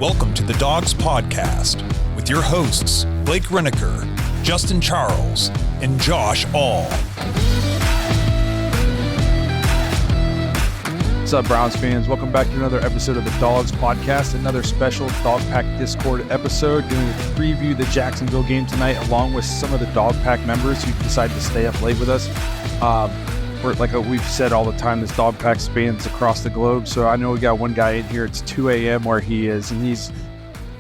Welcome to the Dawgs Podcast with your hosts, Blake Reneker, Justin Charles, and Josh All. What's up, Browns fans? Welcome back to another episode of the Dawgs Podcast, another special Dog Pack Discord episode. Going to preview the Jacksonville game tonight, along with some of the Dog Pack members who decided to stay up late with us. Like we've said all the time, this Dog Pack spans across the globe. So I know we got one guy in here. It's 2 a.m. where he is, and he's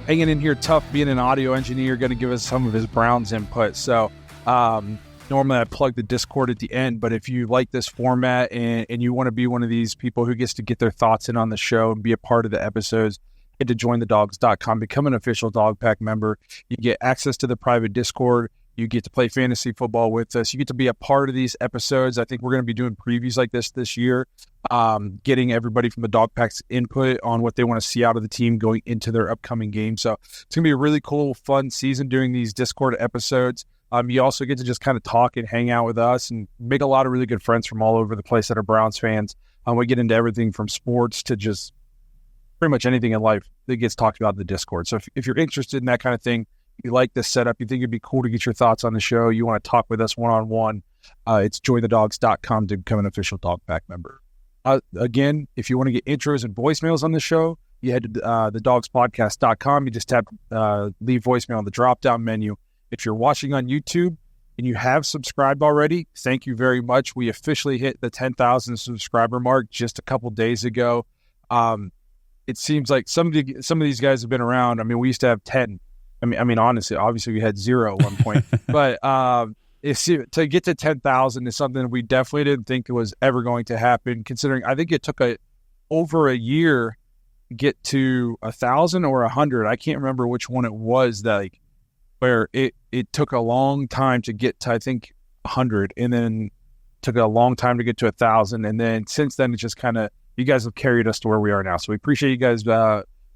hanging in here tough, being an audio engineer, going to give us some of his Browns input. So normally I plug the Discord at the end, but if you like this format and you want to be one of these people who gets to get their thoughts in on the show and be a part of the episodes, head to jointhedawgs.com, become an official Dog Pack member. You get access to the private Discord. You get to play fantasy football with us. You get to be a part of these episodes. I think we're going to be doing previews like this year, getting everybody from the Dog Pack's input on what they want to see out of the team going into their upcoming game. So it's going to be a really cool, fun season doing these Discord episodes. You also get to just kind of talk and hang out with us and make a lot of really good friends from all over the place that are Browns fans. We get into everything from sports to just pretty much anything in life that gets talked about in the Discord. So if you're interested in that kind of thing, you like this setup, you think it'd be cool to get your thoughts on the show, you want to talk with us one-on-one, it's jointhedawgs.com to become an official Dog Pack member. Again, if you want to get intros and voicemails on the show, you head to thedawgspodcast.com. You just tap leave voicemail on the drop-down menu. If you're watching on YouTube and you have subscribed already, thank you very much. We officially hit the 10,000 subscriber mark just a couple days ago. It seems like some of these guys have been around. I mean, we used to have 10. I mean, honestly, obviously we had 0 at one point, but to get to 10,000 is something we definitely didn't think it was ever going to happen. Considering I think it took over a year to get to 1,000 or 100. I can't remember which one it was where it took a long time to get to, I think, 100, and then took a long time to get to 1,000, and then since then it's just kind of, you guys have carried us to where we are now. So we appreciate you guys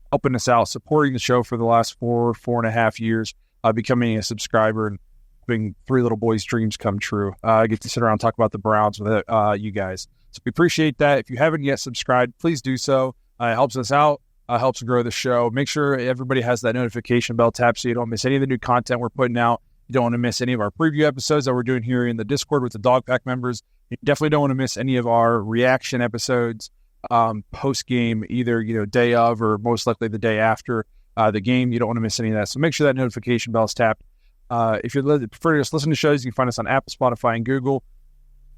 helping us out, supporting the show for the last 4.5 years, becoming a subscriber and having 3 little boys' dreams come true. I get to sit around and talk about the Browns with you guys. So we appreciate that. If you haven't yet subscribed, please do so. It helps us out, helps grow the show. Make sure everybody has that notification bell tapped so you don't miss any of the new content we're putting out. You don't want to miss any of our preview episodes that we're doing here in the Discord with the Dog Pack members. You definitely don't want to miss any of our reaction episodes post-game, either day of or most likely the day after the game. You don't want to miss any of that. So make sure that notification bell is tapped. If you prefer to just listen to shows, you can find us on Apple, Spotify, and Google.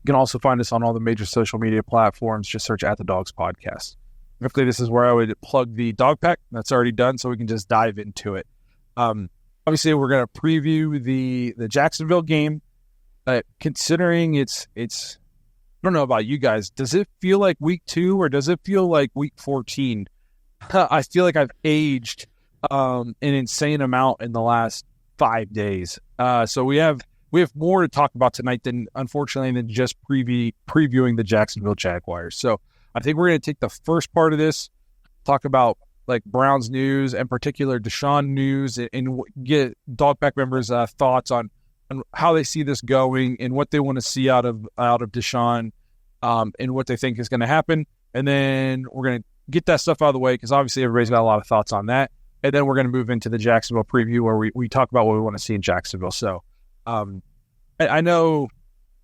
You can also find us on all the major social media platforms. Just search at the Dawgs Podcast. Typically, this is where I would plug the Dog Pack. That's already done, so we can just dive into it. Obviously, we're going to preview the Jacksonville game. Considering it's I don't know about you guys. Does it feel like week 2 or does it feel like week 14? I feel like I've aged an insane amount in the last 5 days. So we have more to talk about tonight than just previewing the Jacksonville Jaguars. So I think we're going to take the first part of this, talk about like Browns news, in particular Deshaun news, and get Dog Pack members' thoughts on how they see this going and what they want to see out of Deshaun, and what they think is going to happen. And then we're going to get that stuff out of the way because obviously everybody's got a lot of thoughts on that. And then we're going to move into the Jacksonville preview where we talk about what we want to see in Jacksonville. So I know,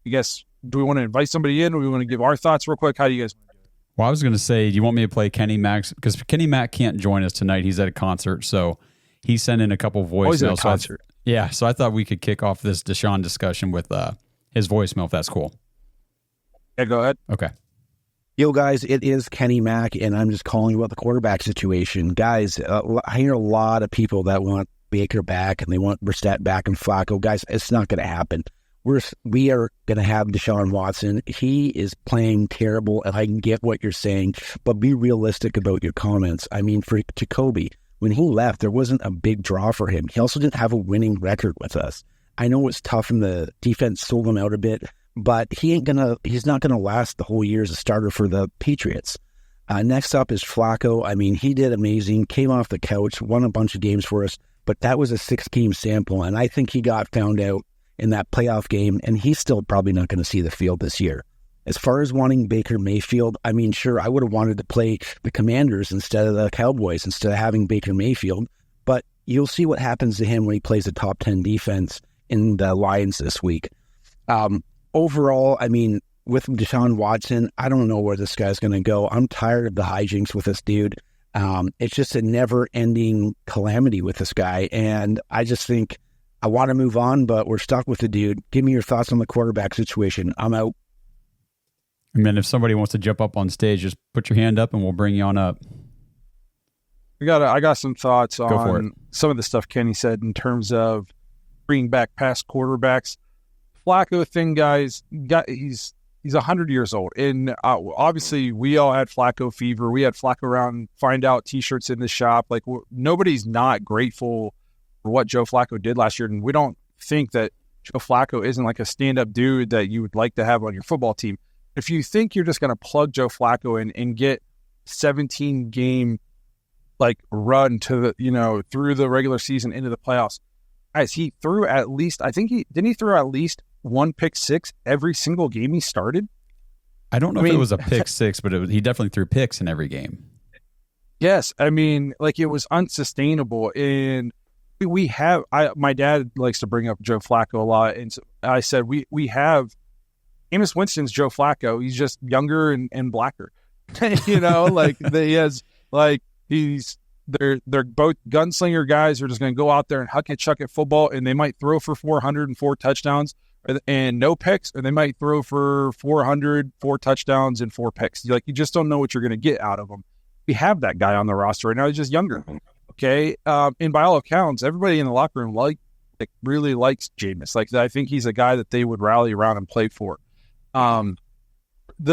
I guess, do we want to invite somebody in or do we want to give our thoughts real quick? How do you guys want to do it? Well, I was going to say, do you want me to play Kenny Mac? Because Kenny Mac can't join us tonight. He's at a concert. So he sent in a couple voicemails. He's at a concert. So I thought we could kick off this Deshaun discussion with his voicemail, if that's cool. Yeah, go ahead. Okay. Yo, guys, it is Kenny Mac, and I'm just calling about the quarterback situation. Guys, I hear a lot of people that want Baker back, and they want Brissett back and Flacco. Guys, it's not going to happen. We are going to have Deshaun Watson. He is playing terrible, and I can get what you're saying, but be realistic about your comments. I mean, for Jacoby, when he left, there wasn't a big draw for him. He also didn't have a winning record with us. I know it's tough and the defense sold him out a bit, but he's not going to last the whole year as a starter for the Patriots. Next up is Flacco. I mean, he did amazing, came off the couch, won a bunch of games for us, but that was a 6-game sample, and I think he got found out in that playoff game, and he's still probably not going to see the field this year. As far as wanting Baker Mayfield, I mean, sure, I would have wanted to play the Commanders instead of the Cowboys, instead of having Baker Mayfield. But you'll see what happens to him when he plays a top 10 defense in the Lions this week. Overall, I mean, with Deshaun Watson, I don't know where this guy's going to go. I'm tired of the hijinks with this dude. It's just a never-ending calamity with this guy, and I just think I want to move on, but we're stuck with the dude. Give me your thoughts on the quarterback situation. I'm out. And then if somebody wants to jump up on stage, just put your hand up and we'll bring you on up. I got some thoughts Go for on it. some of the stuff Kenny said in terms of bringing back past quarterbacks. Flacco thing, guys, he's 100 years old. And obviously, we all had Flacco fever. We had Flacco around, find out T-shirts in the shop. Like, nobody's not grateful for what Joe Flacco did last year. And we don't think that Joe Flacco isn't like a stand-up dude that you would like to have on your football team. If you think you're just going to plug Joe Flacco in and get 17-game like run to the, through the regular season into the playoffs, guys, he threw at least, he throw at least one pick six every single game he started? I don't know if it was a pick six, but he definitely threw picks in every game. Yes. I mean, like, it was unsustainable. And my dad likes to bring up Joe Flacco a lot. And so I said, we have Jameis Winston's Joe Flacco. He's just younger and blacker. They're both gunslinger guys who are just going to go out there and huck it, chuck it football, and they might throw for 404 touchdowns and no picks, or they might throw for 404 touchdowns and 4 picks. You just don't know what you're going to get out of them. We have that guy on the roster right now. He's just younger. Okay. And by all accounts, everybody in the locker room really likes Jameis. Like, I think he's a guy that they would rally around and play for. The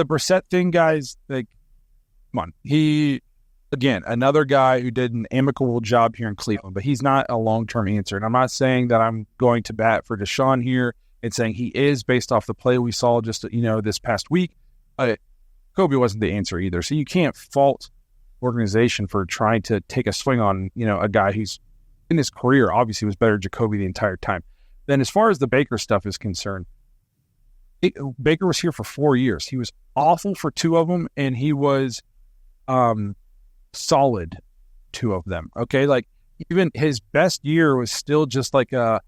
Brissett thing, guys, like, come on. Again, another guy who did an amicable job here in Cleveland, but he's not a long-term answer. And I'm not saying that I'm going to bat for Deshaun here and saying he is based off the play we saw just, this past week. Kobe wasn't the answer either. So you can't fault organization for trying to take a swing on, a guy who's in his career obviously was better than Jacoby the entire time. Then as far as the Baker stuff is concerned, Baker was here for 4 years. He was awful for 2 of them, and he was solid 2 of them. Okay, like, even his best year was still just like a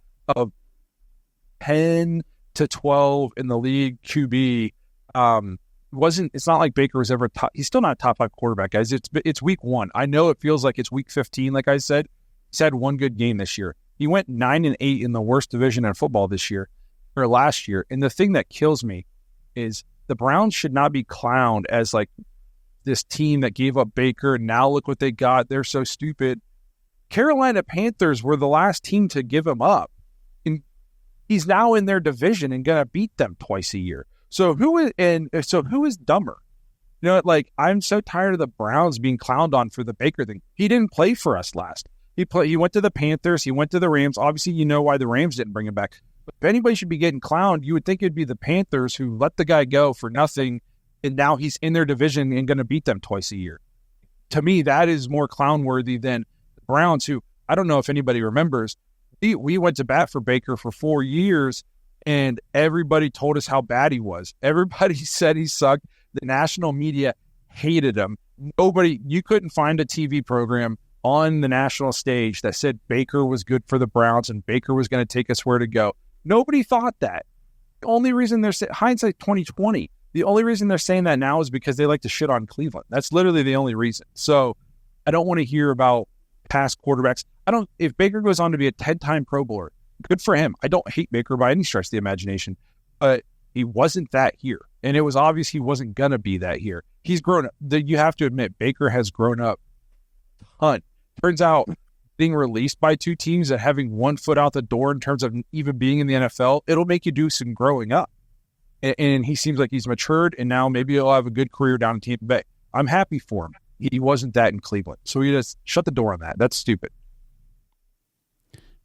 10 to 12 in the league QB. It's not like Baker was ever top. He's still not a top 5 quarterback, guys. It's week 1. I know it feels like it's week 15. Like I said, he's had one good game this year. He went 9-8 in the worst division in football this year or last year. And the thing that kills me is the Browns should not be clowned as like this team that gave up Baker. Now look what they got. They're so stupid. Carolina Panthers were the last team to give him up. And he's now in their division and going to beat them twice a year. So who is dumber? I'm so tired of the Browns being clowned on for the Baker thing. He didn't play for us last. He went to the Panthers. He went to the Rams. Obviously, you know why the Rams didn't bring him back. But if anybody should be getting clowned, you would think it'd be the Panthers who let the guy go for nothing, and now he's in their division and going to beat them twice a year. To me, that is more clown-worthy than the Browns, who, I don't know if anybody remembers, we went to bat for Baker for 4 years, and everybody told us how bad he was. Everybody said he sucked. The national media hated him. You couldn't find a TV program on the national stage that said Baker was good for the Browns and Baker was going to take us where to go. Nobody thought that. The only reason hindsight 2020, the only reason they're saying that now is because they like to shit on Cleveland. That's literally the only reason. So I don't want to hear about past quarterbacks. If Baker goes on to be a 10-time Pro Bowler, good for him. I don't hate Baker by any stretch of the imagination, but he wasn't that here. And it was obvious he wasn't going to be that here. He's grown up. You have to admit, Baker has grown up a ton. Turns out being released by 2 teams and having 1 foot out the door in terms of even being in the NFL, it'll make you do some growing up. And he seems like he's matured, and now maybe he'll have a good career down in Tampa Bay. I'm happy for him. He wasn't that in Cleveland. So he just shut the door on that. That's stupid.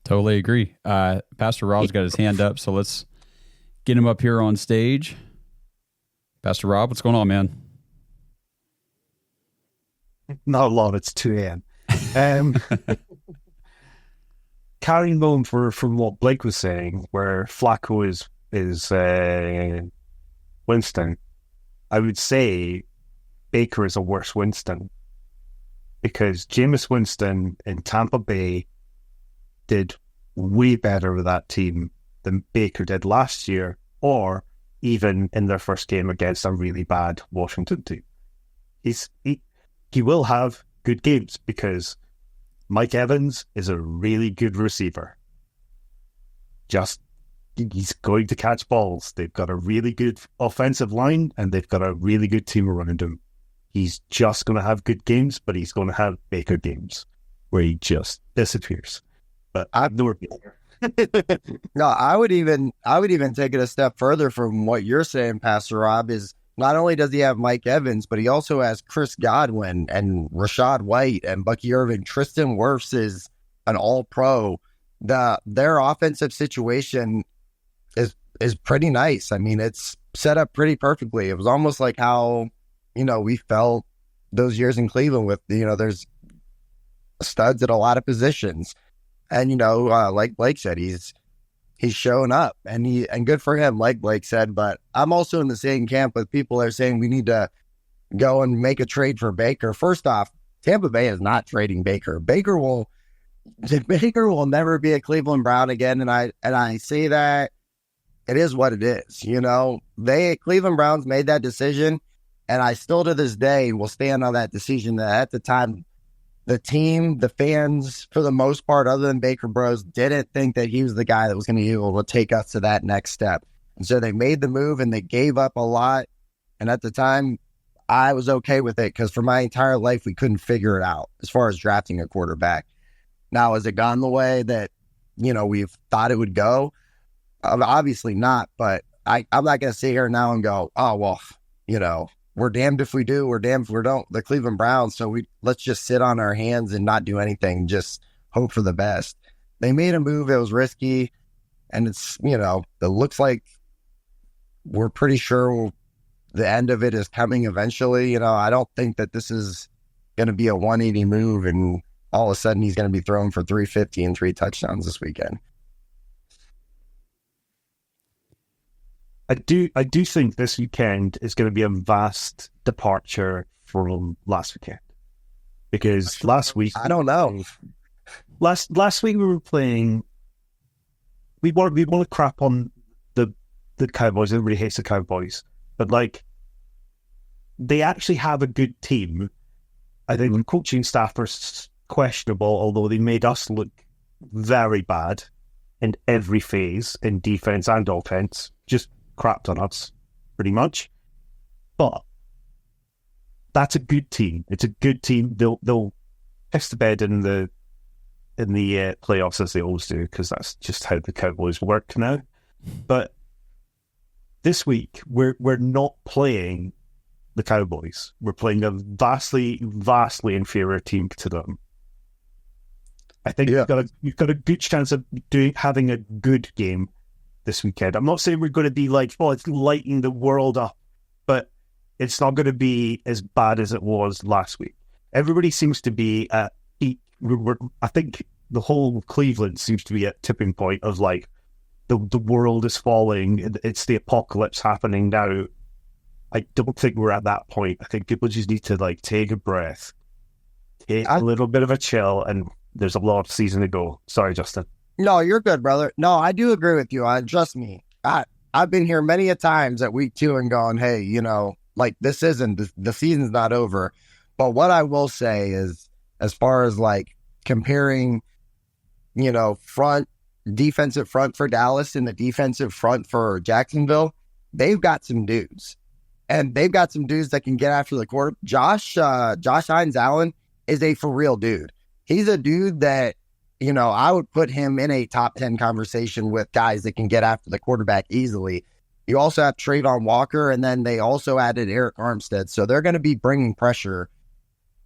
Totally agree. Pastor Rob's got his hand up, so let's get him up here on stage. Pastor Rob, what's going on, man? Not a lot. It's 2 a.m. Carrying on from what Blake was saying, where Flacco is Winston, I would say Baker is a worse Winston, because Jameis Winston in Tampa Bay did way better with that team than Baker did last year, or even in their first game against a really bad Washington team. He will have good games because Mike Evans is a really good receiver. He's going to catch balls. They've got a really good offensive line, and they've got a really good team around him. He's just going to have good games, but he's going to have Baker games where he just disappears. But I've never been there. No, I would even take it a step further from what you're saying, Pastor Rob, is not only does he have Mike Evans, but he also has Chris Godwin and Rashad White and Bucky Irving. Tristan Wirfs is an all-pro. Their offensive situation is pretty nice. I mean, it's set up pretty perfectly. It was almost like how, we felt those years in Cleveland with, there's studs at a lot of positions. And, like Blake said, he's showing up, and good for him, like Blake said. But I'm also in the same camp with people that are saying we need to go and make a trade for Baker. First off, Tampa Bay is not trading Baker. Baker will never be a Cleveland Brown again. And I say that it is what it is. Cleveland Browns made that decision, and I still to this day will stand on that decision that at the time, the team, the fans, for the most part, other than Baker Bros, didn't think that he was the guy that was going to be able to take us to that next step. And so they made the move, and they gave up a lot. And at the time, I was okay with it because for my entire life, we couldn't figure it out as far as drafting a quarterback. Now, has it gone the way that, we've thought it would go? Obviously not, but I'm not going to sit here now and go, oh, well, we're damned if we do, we're damned if we don't. The Cleveland Browns, so let's just sit on our hands and not do anything, just hope for the best. They made a move, it was risky, and it's, it looks like we're pretty sure the end of it is coming eventually. I don't think that this is going to be a 180 move and all of a sudden he's going to be throwing for 350 and 3 touchdowns this weekend. I do think this weekend is going to be a vast departure from last weekend, because last week, I don't know. Last week we were playing. We want to crap on the Cowboys. Everybody hates the Cowboys, but they actually have a good team. I think the coaching staff are questionable, although they made us look very bad in every phase, in defense and offense. Just crapped on us, pretty much. But that's a good team. It's a good team. They'll piss the bed in the playoffs, as they always do, because that's just how the Cowboys work now. But this week we're not playing the Cowboys. We're playing a vastly inferior team to them. I think you've got a good chance of having a good game this weekend. I'm not saying we're going to be it's lighting the world up, but it's not going to be as bad as it was last week. Everybody seems to be at peak. I think the whole of Cleveland seems to be at tipping point of the world is falling. It's the apocalypse happening now. I don't think we're at that point. I think people just need to take a breath, take a little bit of a chill, and there's a lot of season to go. Sorry, Justin. No, you're good, brother. No, I do agree with you. Trust me. I've been here many a times at week 2 and going, hey, this isn't, the season's not over. But what I will say is, as far as comparing, defensive front for Dallas and the defensive front for Jacksonville, they've got some dudes. And they've got some dudes that can get after the quarter. Josh Hines Allen is a for real dude. He's a dude that, I would put him in a top 10 conversation with guys that can get after the quarterback easily. You also have Trayvon Walker, and then they also added Eric Armstead. So they're going to be bringing pressure.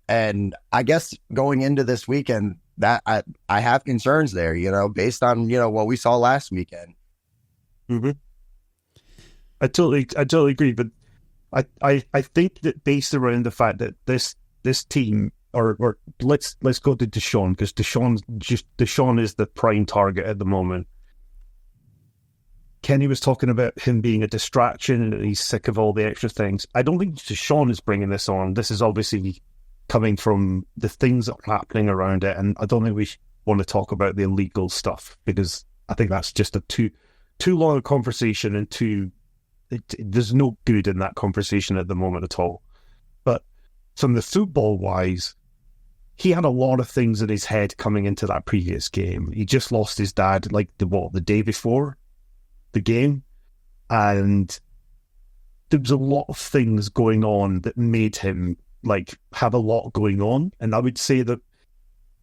And I guess going into this weekend, that I have concerns there, based on, what we saw last weekend. Mm-hmm. I totally agree. But I think that based around the fact that this team, or let's go to Deshaun, because Deshaun is the prime target at the moment. Kenny was talking about him being a distraction and he's sick of all the extra things. I don't think Sean is bringing this on. This is obviously coming from the things that are happening around it, and I don't think we want to talk about the illegal stuff because I think that's just a too long a conversation and there's no good in that conversation at the moment at all. But from the football wise, he had a lot of things in his head coming into that previous game. He just lost his dad like the day before the game, and there was a lot of things going on that made him like have a lot going on. And I would say that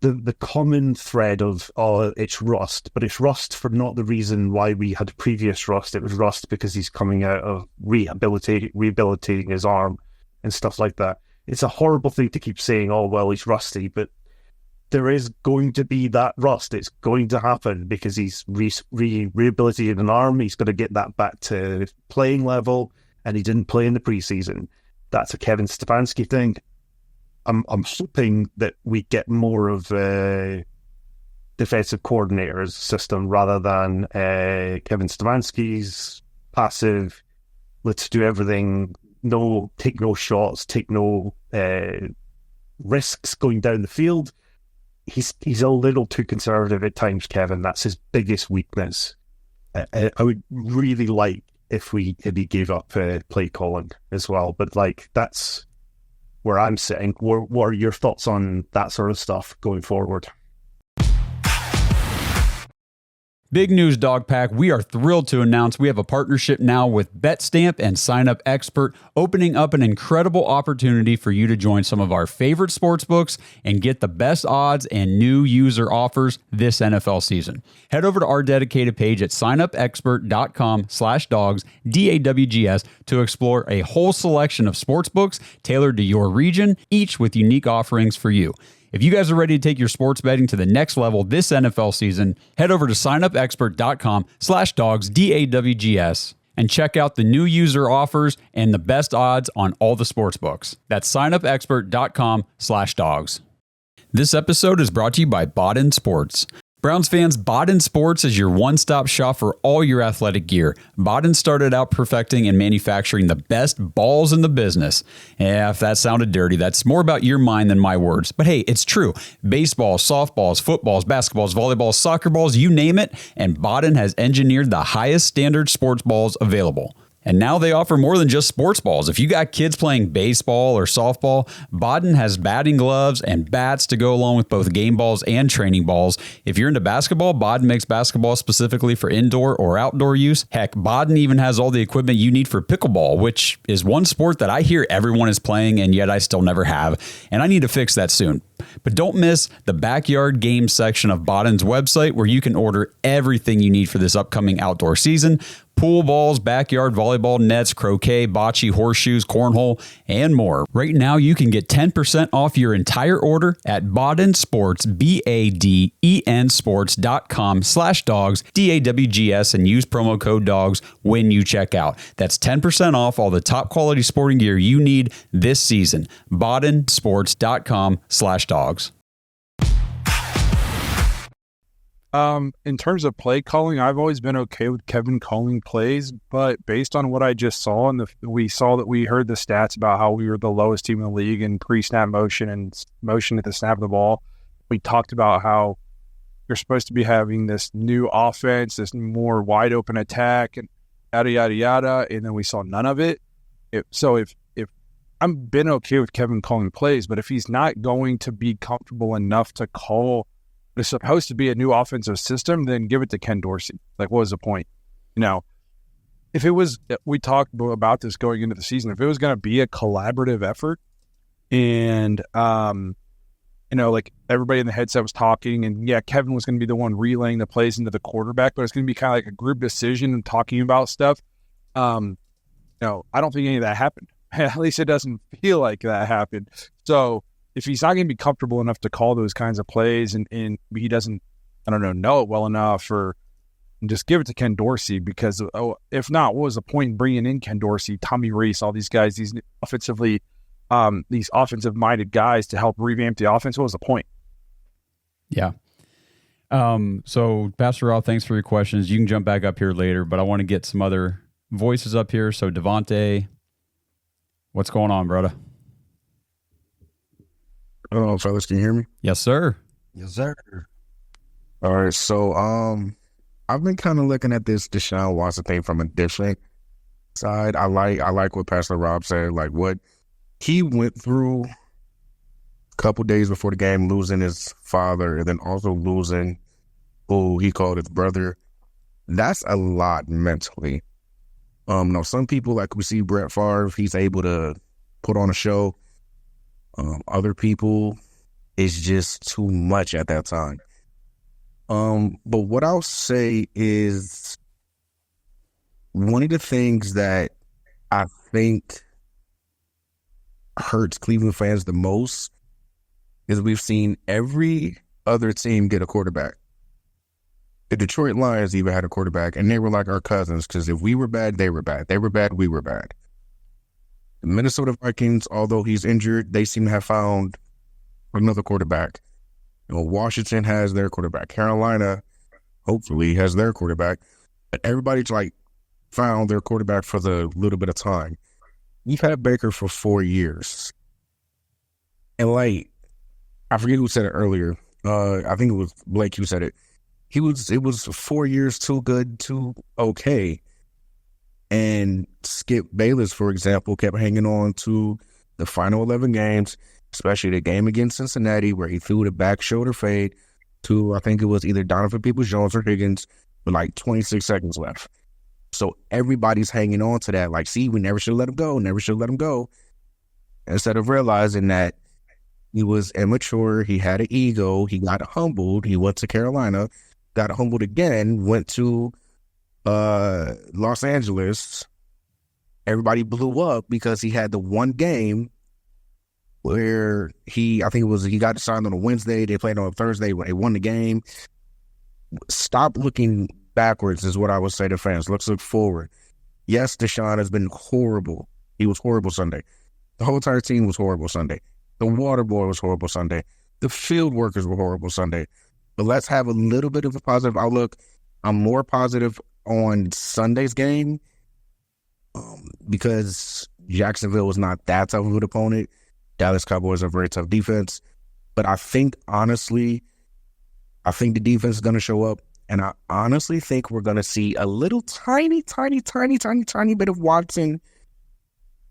the common thread of it's rust, but it's rust for not the reason why we had previous rust. It was rust because he's coming out of rehabilitating his arm and stuff like that. It's a horrible thing to keep saying, oh well, he's rusty, but there is going to be that rust. It's going to happen because he's rehabilitated an arm. He's got to get that back to playing level, and he didn't play in the preseason. That's a Kevin Stefanski thing. I'm hoping that we get more of a defensive coordinator's system rather than Kevin Stefanski's passive, let's do everything, take no shots, take no risks going down the field. He's a little too conservative at times, Kevin. That's his biggest weakness. I would really like if he gave up play calling as well, but like that's where I'm sitting. What are your thoughts on that sort of stuff going forward? Big news, Dog Pack. We are thrilled to announce we have a partnership now with BetStamp and Sign Up Expert, opening up an incredible opportunity for you to join some of our favorite sports books and get the best odds and new user offers this NFL season. Head over to our dedicated page at signupexpert.com/dogs, DAWGS, to explore a whole selection of sports books tailored to your region, each with unique offerings for you. If you guys are ready to take your sports betting to the next level this NFL season, head over to signupexpert.com/dogs, DAWGS, and check out the new user offers and the best odds on all the sports books. That's signupexpert.com/dogs. This episode is brought to you by Baden Sports. Browns fans, Baden Sports is your one-stop shop for all your athletic gear. Baden started out perfecting and manufacturing the best balls in the business. Yeah, if that sounded dirty, that's more about your mind than my words. But hey, it's true. Baseballs, softballs, footballs, basketballs, volleyballs, soccer balls, you name it, and Baden has engineered the highest standard sports balls available. And now they offer more than just sports balls. If you got kids playing baseball or softball, Baden has batting gloves and bats to go along with both game balls and training balls. If you're into basketball, Baden makes basketball specifically for indoor or outdoor use. Heck, Baden even has all the equipment you need for pickleball, which is one sport that I hear everyone is playing and yet I still never have. And I need to fix that soon. But don't miss the backyard games section of Baden's website where you can order everything you need for this upcoming outdoor season. Pool balls, backyard volleyball nets, croquet, bocce, horseshoes, cornhole, and more. Right now, you can get 10% off your entire order at Baden Sports, BADEN sports.com/dogs, DAWGS, and use promo code DOGS when you check out. That's 10% off all the top quality sporting gear you need this season. BadenSports.com/dogs. In terms of play calling, I've always been okay with Kevin calling plays, but based on what I just saw, and we heard the stats about how we were the lowest team in the league in pre-snap motion and motion at the snap of the ball. We talked about how you're supposed to be having this new offense, this more wide open attack, and yada yada yada, and then we saw none of it. If I've been okay with Kevin calling plays, but if he's not going to be comfortable enough to call it's supposed to be a new offensive system, then give it to Ken Dorsey. Like, what was the point? You know, if it was, we talked about this going into the season, if it was going to be a collaborative effort and, like everybody in the headset was talking and yeah, Kevin was going to be the one relaying the plays into the quarterback, but it's going to be kind of like a group decision and talking about stuff. I don't think any of that happened. At least it doesn't feel like that happened. So, if he's not going to be comfortable enough to call those kinds of plays and he doesn't, know it well enough, or just give it to Ken Dorsey because, if not, what was the point in bringing in Ken Dorsey, Tommy Reese, all these guys, these offensive-minded guys to help revamp the offense? What was the point? Yeah. So Pastor Rob, thanks for your questions. You can jump back up here later, but I want to get some other voices up here. So Devontae, what's going on, brother? Hello, fellas. Can you hear me? Yes, sir. Yes, sir. All right. So, I've been kind of looking at this Deshaun Watson thing from a different side. I like what Pastor Rob said, like what he went through a couple days before the game, losing his father and then also losing who he called his brother. That's a lot mentally. Now some people, like we see Brett Favre, he's able to put on a show. Other people, it's just too much at that time. But what I'll say is one of the things that I think hurts Cleveland fans the most is we've seen every other team get a quarterback. The Detroit Lions even had a quarterback, and they were like our cousins because if we were bad, they were bad. They were bad, we were bad. The Minnesota Vikings, although he's injured, they seem to have found another quarterback. You know, Washington has their quarterback. Carolina, hopefully, has their quarterback. But everybody's like found their quarterback for the little bit of time. We've had Baker for 4 years. And like, I forget who said it earlier. I think it was Blake who said it. It was 4 years too good, too okay. And Skip Bayless, for example, kept hanging on to the final 11 games, especially the game against Cincinnati where he threw the back shoulder fade to, I think it was either Donovan Peoples-Jones or Higgins with like 26 seconds left. So everybody's hanging on to that. Like, see, we never should let him go, instead of realizing that he was immature, he had an ego, he got humbled, he went to Carolina, got humbled again, went to Los Angeles. Everybody blew up because he had the one game where he got signed on a Wednesday, they played on a Thursday when they won the game. Stop looking backwards is what I would say to fans. Let's look forward. Yes, Deshaun has been horrible. He was horrible Sunday. The whole entire team was horrible Sunday. The water boy was horrible Sunday. The field workers were horrible Sunday. But let's have a little bit of a positive outlook. I'm more positive on Sunday's game because Jacksonville was not that tough of an opponent. Dallas Cowboys are a very tough defense. But I think, honestly, the defense is going to show up. And I honestly think we're going to see a little tiny bit of Watson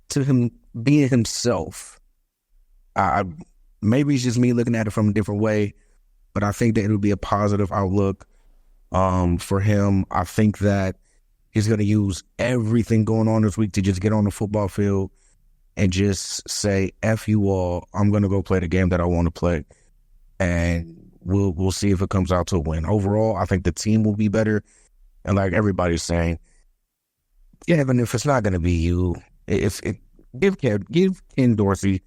to him being himself. Maybe it's just me looking at it from a different way, but I think that it'll be a positive outlook for him. I think that he's going to use everything going on this week to just get on the football field and just say, F you all, I'm going to go play the game that I want to play. And we'll see if it comes out to a win. Overall, I think the team will be better. And like everybody's saying, Kevin, if it's not going to be you, give Ken Dorsey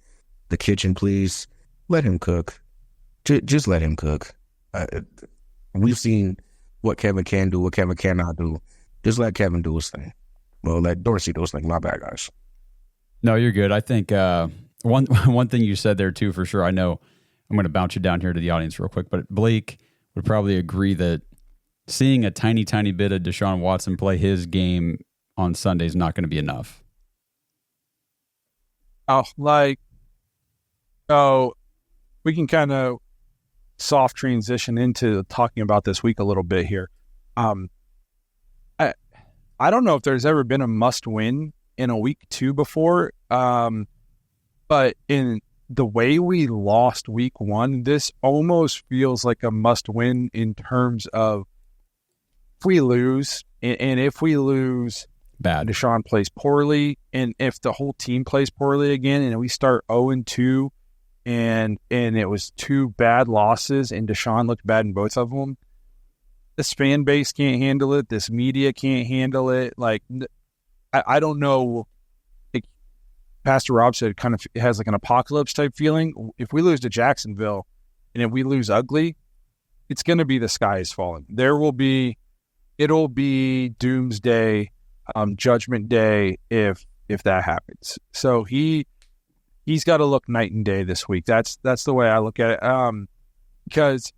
the kitchen, please. Let him cook. Just let him cook. We've seen what Kevin can do, what Kevin cannot do. Just let Kevin do his thing. Well, let Dorsey do his thing. My bad, guys. No, you're good. I think one thing you said there too, for sure. I know I'm going to bounce you down here to the audience real quick, but Blake would probably agree that seeing a tiny bit of Deshaun Watson play his game on Sunday is not going to be enough. We can kind of soft transition into talking about this week a little bit here. I don't know if there's ever been a must win in a week 2 before, but in the way we lost week 1, this almost feels like a must win in terms of if we lose, and if we lose, bad. Deshaun plays poorly, and if the whole team plays poorly again, and we start 0-2, and it was 2 bad losses, and Deshaun looked bad in both of them, this fan base can't handle it. This media can't handle it. Like, I don't know. Like Pastor Rob said, it kind of has like an apocalypse type feeling. If we lose to Jacksonville, and if we lose ugly, it's going to be the sky is falling. It'll be doomsday, judgment day if that happens. So he's got to look night and day this week. That's the way I look at it. Because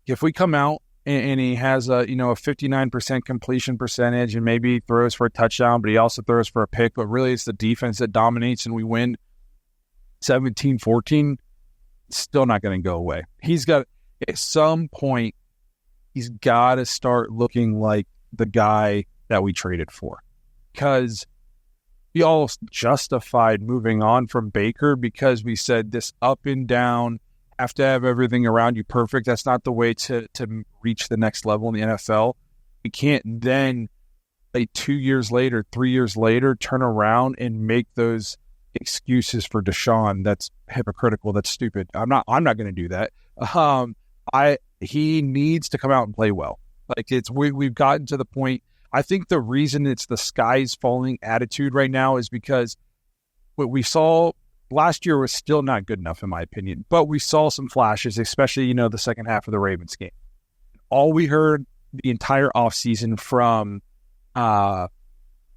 if we come out and he has a 59% completion percentage and maybe throws for a touchdown, but he also throws for a pick, but really it's the defense that dominates and we win 17-14, it's still not going to go away. He's got, at some point, he's got to start looking like the guy that we traded for, because we all justified moving on from Baker because we said this up and down, have to have everything around you perfect. That's not the way to reach the next level in the NFL. We can't then, like 2 years later, 3 years later, turn around and make those excuses for Deshaun. That's hypocritical. That's stupid. I'm not going to do that. He needs to come out and play well. Like we've gotten to the point. I think the reason it's the sky's falling attitude right now is because what we saw last year was still not good enough, in my opinion, but we saw some flashes, especially, the second half of the Ravens game. All we heard the entire offseason from the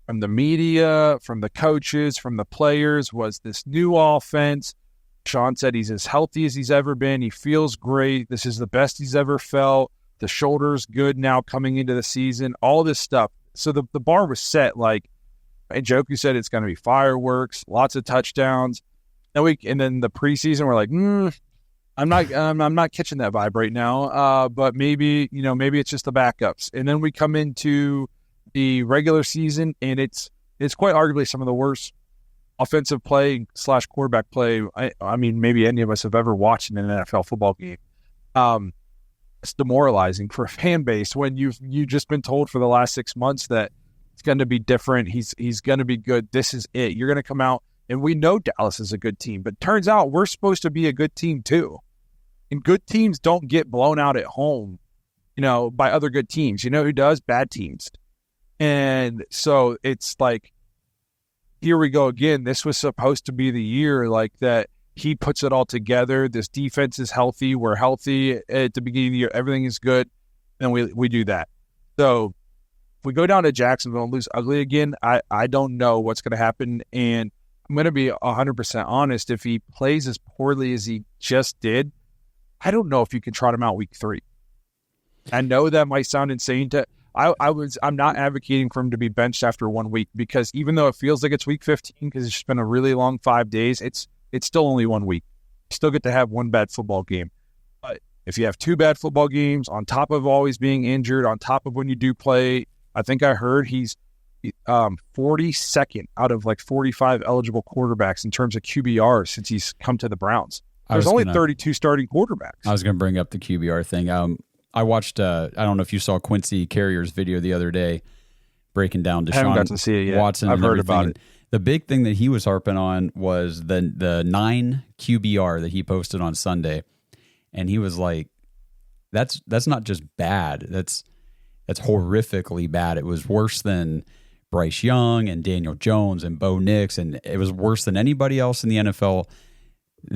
media, from the coaches, from the players was this new offense. Sean said he's as healthy as he's ever been. He feels great. This is the best he's ever felt. The shoulder's good now coming into the season, all this stuff. So the bar was set, and Joku said it's going to be fireworks, lots of touchdowns. And then the preseason, we're like, I'm not catching that vibe right now. But maybe it's just the backups. And then we come into the regular season, and it's quite arguably some of the worst offensive play / quarterback play. I mean, maybe any of us have ever watched in an NFL football game. It's demoralizing for a fan base when you've just been told for the last 6 months that it's going to be different. He's going to be good. This is it. You're going to come out. And we know Dallas is a good team, but turns out we're supposed to be a good team too. And good teams don't get blown out at home, by other good teams. You know who does? Bad teams. And so it's like, here we go again. This was supposed to be the year that he puts it all together. This defense is healthy. We're healthy at the beginning of the year. Everything is good. And we do that. So if we go down to Jacksonville and lose ugly again, I don't know what's going to happen. And I'm going to be 100% honest. If he plays as poorly as he just did, I don't know if you can trot him out week 3. I know that might sound insane I'm not advocating for him to be benched after 1 week, because even though it feels like it's week 15 because it's just been a really long 5 days, it's still only 1 week. You still get to have one bad football game. But if you have 2 bad football games on top of always being injured, on top of when you do play, I think I heard he's 42nd out of 45 eligible quarterbacks in terms of QBR since he's come to the Browns. There's only 32 starting quarterbacks. I was going to bring up the QBR thing. I watched, I don't know if you saw Quincy Carrier's video the other day breaking down Deshaun I haven't got to see it yet. Watson. I've heard about it. The big thing that he was harping on was the 9 QBR that he posted on Sunday. And he was like, that's not just bad. That's horrifically bad. It was worse than Bryce Young and Daniel Jones and Bo Nix, and it was worse than anybody else in the NFL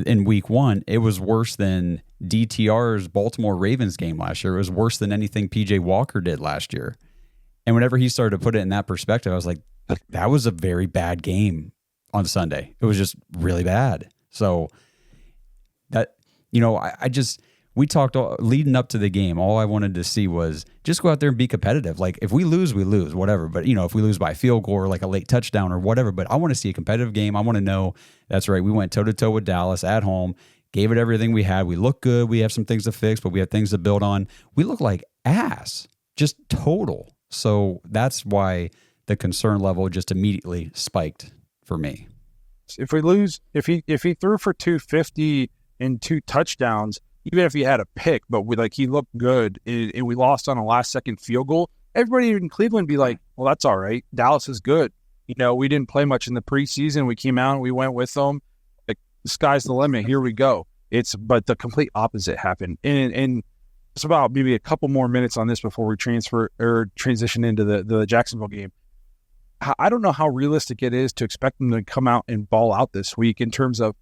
in week 1. It was worse than DTR's Baltimore Ravens game last year. It was worse than anything PJ Walker did last year. And whenever he started to put it in that perspective, I was like, that was a very bad game on Sunday. It was just really bad. So that, we talked leading up to the game. All I wanted to see was just go out there and be competitive. If we lose, we lose, whatever. But, if we lose by a field goal or a late touchdown or whatever, but I want to see a competitive game. I want to know that's right. We went toe to toe with Dallas at home, gave it everything we had. We look good. We have some things to fix, but we have things to build on. We look like ass, just total. So that's why the concern level just immediately spiked for me. If we lose, if he threw for 250 and 2 touchdowns, even if he had a pick, but he looked good, and we lost on a last-second field goal, everybody in Cleveland would be like, well, that's all right. Dallas is good. We didn't play much in the preseason. We came out and we went with them. The sky's the limit. Here we go. But the complete opposite happened. And it's about maybe a couple more minutes on this before we transition into the Jacksonville game. I don't know how realistic it is to expect them to come out and ball out this week in terms of,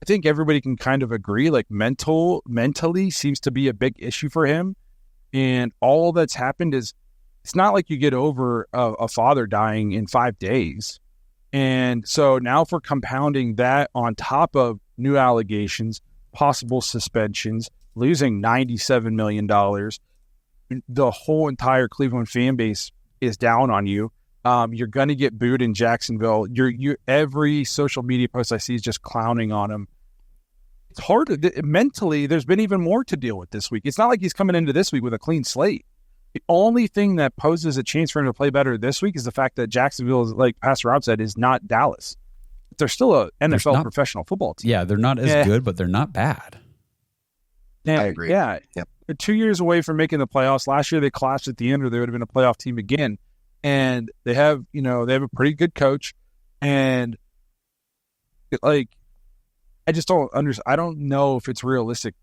I think everybody can kind of agree, mentally seems to be a big issue for him. And all that's happened is, it's not like you get over a father dying in 5 days. And so now if we're compounding that on top of new allegations, possible suspensions, losing $97 million. The whole entire Cleveland fan base is down on you. You're going to get booed in Jacksonville. Every social media post I see is just clowning on him. It's hard mentally. There's been even more to deal with this week. It's not like he's coming into this week with a clean slate. The only thing that poses a chance for him to play better this week is the fact that Jacksonville, like Pastor Rob said, is not Dallas. They're still a NFL professional football team. Yeah, they're not as good, but they're not bad. I agree. Yeah. Yep. They're 2 years away from making the playoffs. Last year they collapsed at the end, or they would have been a playoff team again. And they have a pretty good coach. And I just don't understand. I don't know if it's realistic.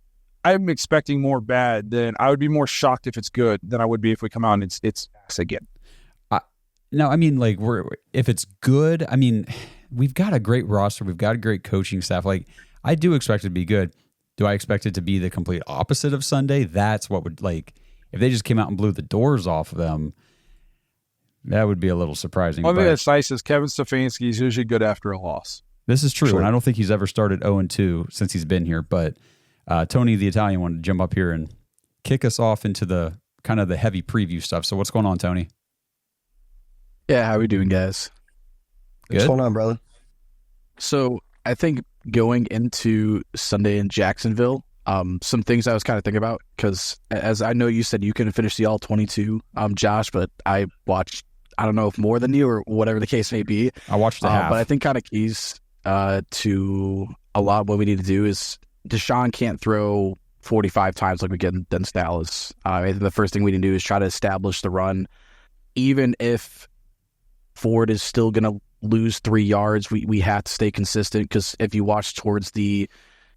I'm expecting more bad than I would be more shocked if it's good than I would be if we come out and it's ass again. No, I mean, if it's good, I mean, we've got a great roster. We've got a great coaching staff. I do expect it to be good. Do I expect it to be the complete opposite of Sunday? That's what would, if they just came out and blew the doors off of them, that would be a little surprising. One thing that's nice is Kevin Stefanski is usually good after a loss. This is true, and I don't think he's ever started 0-2 since he's been here. But Tony the Italian wanted to jump up here and kick us off into the kind of the heavy preview stuff. So what's going on, Tony? Yeah, how we doing, guys? Good. What's going on, brother? So I think going into Sunday in Jacksonville, some things I was kind of thinking about, because as I know you said you couldn't finish the all 22, Josh, but I watched, I don't know if more than you or whatever the case may be. I watched the half. But I think kind of keys to a lot of what we need to do is Deshaun can't throw 45 times like we get against Dallas. I think the first thing we need to do is try to establish the run. Even if Ford is still going to lose 3 yards, we have to stay consistent, because if you watch towards the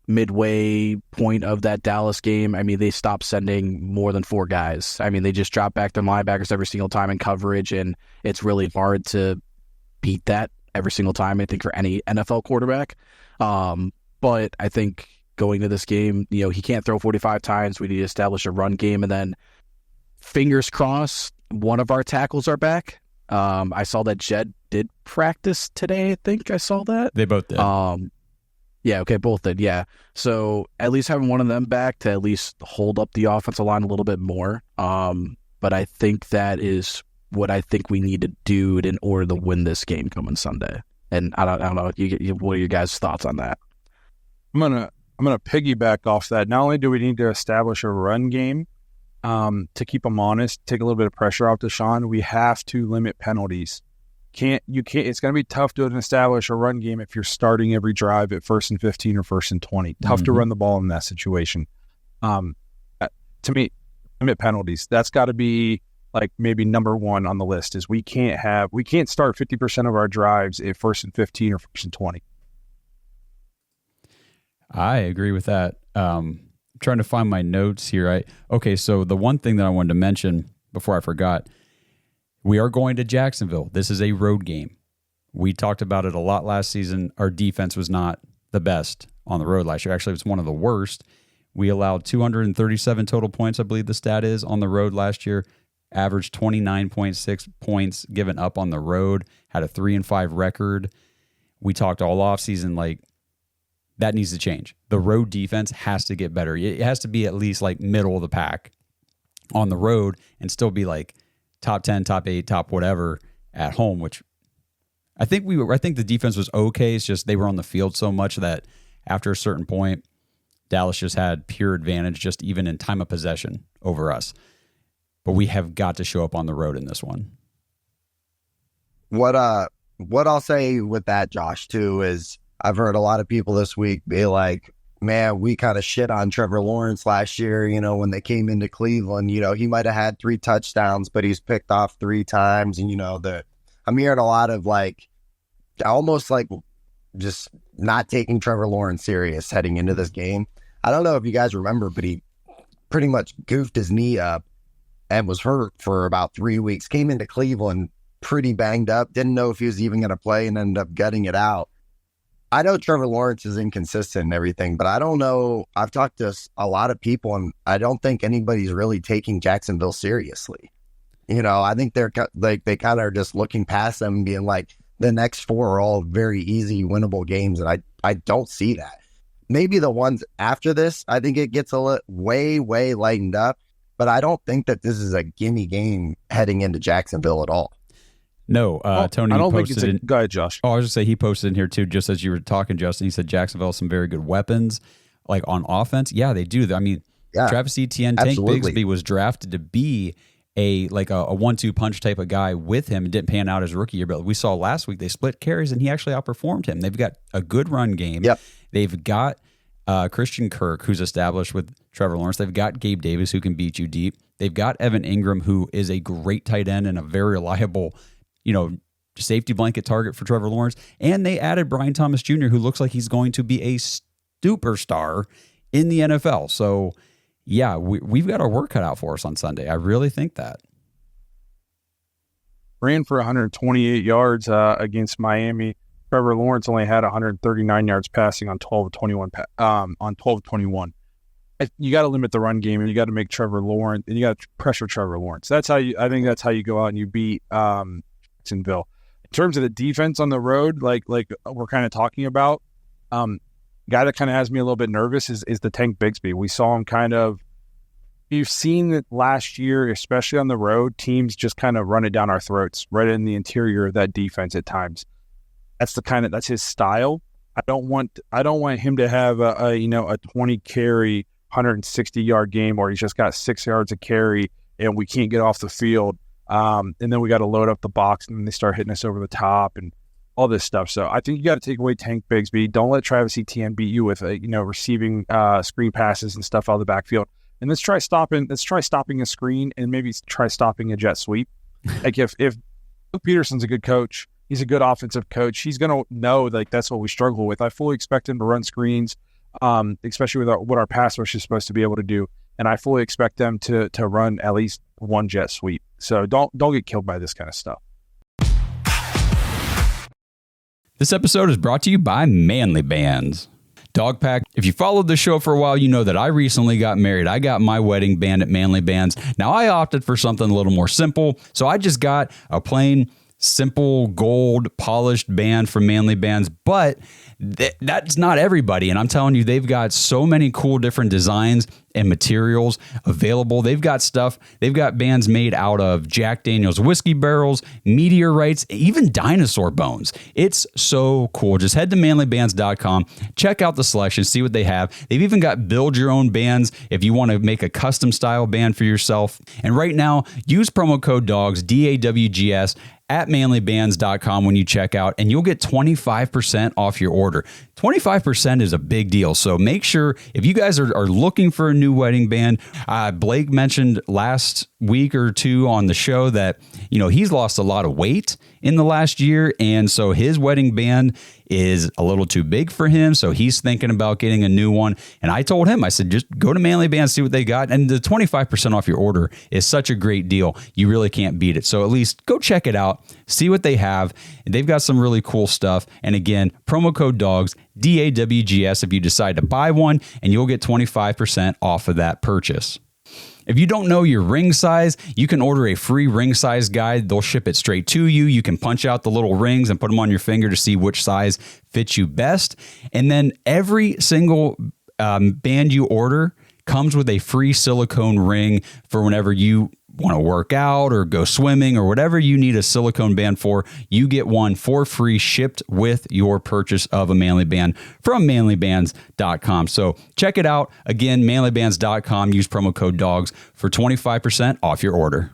midway point of that Dallas game, I mean, they stopped sending more than 4 guys. I mean, they just drop back their linebackers every single time in coverage, and it's really hard to beat that every single time, I think, for any NFL quarterback. But I think going to this game, he can't throw 45 times. We need to establish a run game, and then fingers crossed, one of our tackles are back. I saw that Jed did practice today. I think I saw that. They both did. Yeah, okay, both did, yeah. So at least having one of them back to at least hold up the offensive line a little bit more. But I think that is what I think we need to do in order to win this game coming Sunday. And I don't know, what are your guys' thoughts on that? I'm gonna piggyback off that. Not only do we need to establish a run game to keep them honest, take a little bit of pressure off Deshaun, we have to limit penalties. It's going to be tough to establish a run game if you're starting every drive at 1st and 15 or 1st and 20. Tough to run the ball in that situation. To me, limit penalties. That's got to be maybe number one on the list. Is we can't start 50% of our drives at 1st and 15 or 1st and 20. I agree with that. Trying to find my notes here. So the one thing that I wanted to mention before I forgot, we are going to Jacksonville. This is a road game. We talked about it a lot last season. Our defense was not the best on the road last year. Actually, it was one of the worst. We allowed 237 total points, I believe the stat is, on the road last year. Averaged 29.6 points given up on the road. Had a 3-5 record. We talked all offseason that needs to change. The road defense has to get better. It has to be at least middle of the pack on the road and still be top 10, top 8, top whatever at home, which I think the defense was okay. It's just they were on the field so much that after a certain point, Dallas just had pure advantage, just even in time of possession over us. But we have got to show up on the road in this one. What I'll say with that, Josh, too, is I've heard a lot of people this week be like, man, we kind of shit on Trevor Lawrence last year, when they came into Cleveland. He might have had 3 touchdowns, but he's picked off 3 times. And, I'm hearing a lot of almost just not taking Trevor Lawrence serious heading into this game. I don't know if you guys remember, but he pretty much goofed his knee up and was hurt for about 3 weeks. Came into Cleveland pretty banged up. Didn't know if he was even going to play and ended up gutting it out. I know Trevor Lawrence is inconsistent and everything, but I don't know. I've talked to a lot of people, and I don't think anybody's really taking Jacksonville seriously. I think they're they kind of are just looking past them and being like, the next 4 are all very easy, winnable games, and I don't see that. Maybe the ones after this, I think it gets way lightened up. But I don't think that this is a gimme game heading into Jacksonville at all. No, Tony I don't think posted it's go ahead, Josh. Oh, I was just say he posted in here too, just as you were talking, Justin. He said Jacksonville has some very good weapons, like on offense. Yeah, they do. I mean, Travis Etienne, Tank Bigsby was drafted to be a 1-2 punch type of guy with him. It didn't pan out his rookie year, but we saw last week they split carries and he actually outperformed him. They've got a good run game. Yep. They've got Christian Kirk, who's established with Trevor Lawrence. They've got Gabe Davis, who can beat you deep. They've got Evan Ingram, who is a great tight end and a very reliable, safety blanket target for Trevor Lawrence. And they added Brian Thomas Jr., who looks like he's going to be a superstar in the NFL. So, yeah, we've got our work cut out for us on Sunday. I really think that. Ran for 128 yards against Miami. Trevor Lawrence only had 139 yards passing on 12 of 21. You got to limit the run game, and you got to make Trevor Lawrence, and you got to pressure Trevor Lawrence. I think that's how you go out and you beat Jacksonville. In terms of the defense on the road, like we're kind of talking about, guy that kind of has me a little bit nervous is the Tank Bigsby. We saw him you've seen it last year, especially on the road, teams just kind of run it down our throats, right in the interior of that defense at times. That's his style. I don't want him to have a 20 carry, 160 yard game where he's just got 6 yards of carry and we can't get off the field. And then we got to load up the box and then they start hitting us over the top and all this stuff. So I think you got to take away Tank Bigsby. Don't let Travis Etienne beat you with receiving screen passes and stuff out of the backfield. And let's try stopping a screen and maybe try stopping a jet sweep. Like if Luke Peterson's a good coach, he's a good offensive coach, he's going to know that's what we struggle with. I fully expect him to run screens, especially with what our pass rush is supposed to be able to do. And I fully expect them to run at least one jet sweep. So don't get killed by this kind of stuff. This episode is brought to you by Manly Bands. Dog Pack, if you followed the show for a while, you know that I recently got married. I got my wedding band at Manly Bands. Now, I opted for something a little more simple, so I just got a plain, simple, gold, polished band from Manly Bands, but that's not everybody, and I'm telling you, they've got so many cool different designs and materials available. They've got bands made out of Jack Daniel's whiskey barrels, meteorites, even dinosaur bones. It's so cool. Just head to manlybands.com, check out the selection, see what they have. They've even got build your own bands if you want to make a custom style band for yourself. And right now, use promo code DAWGS, DAWGS, at manlybands.com when you check out, and you'll get 25% off your order. 25% is a big deal. So make sure, if you guys are looking for a new wedding band, Blake mentioned last week or two on the show that, he's lost a lot of weight in the last year. And so his wedding band is a little too big for him. So he's thinking about getting a new one. And I told him, I said, just go to Manly Bands, see what they got. And the 25% off your order is such a great deal. You really can't beat it. So at least go check it out, see what they have. They've got some really cool stuff. And again, promo code DAWGS, DAWGS, if you decide to buy one, and you'll get 25% off of that purchase. If you don't know your ring size, you can order a free ring size guide. They'll ship it straight to you. You can punch out the little rings and put them on your finger to see which size fits you best. And then every single band you order comes with a free silicone ring for whenever you want to work out or go swimming or whatever you need a silicone band for. You get one for free shipped with your purchase of a Manly Band from manlybands.com. So check it out. Again, manlybands.com. Use promo code DAWGS for 25% off your order.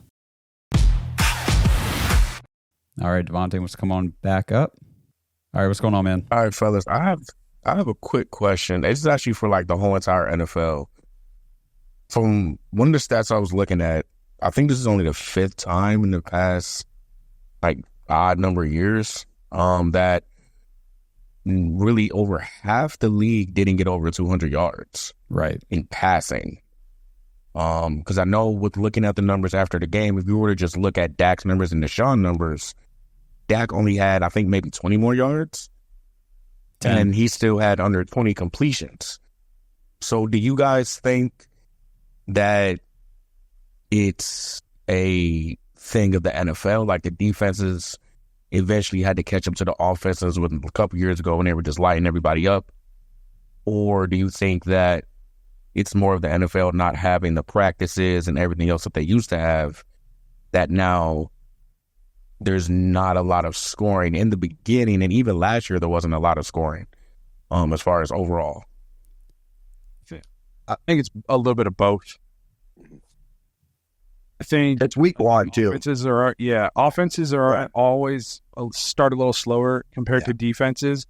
All right, Devontae wants to come on back up. All right, what's going on, man? All right, fellas. I have a quick question. This is actually for the whole entire NFL. From one of the stats I was looking at, I think this is only the 5th time in the past odd number of years that really over half the league didn't get over 200 yards in passing. Because I know with looking at the numbers after the game, if you were to just look at Dak's numbers and Deshaun numbers, Dak only had, I think, maybe 20 more yards. 10. And he still had under 20 completions. So do you guys think that it's a thing of the NFL, like the defenses eventually had to catch up to the offenses with a couple years ago when they were just lighting everybody up? Or do you think that it's more of the NFL not having the practices and everything else that they used to have, that now there's not a lot of scoring in the beginning, and even last year there wasn't a lot of scoring as far as overall? I think it's a little bit of both. I think It's week one, too. offenses are always start a little slower compared to defenses.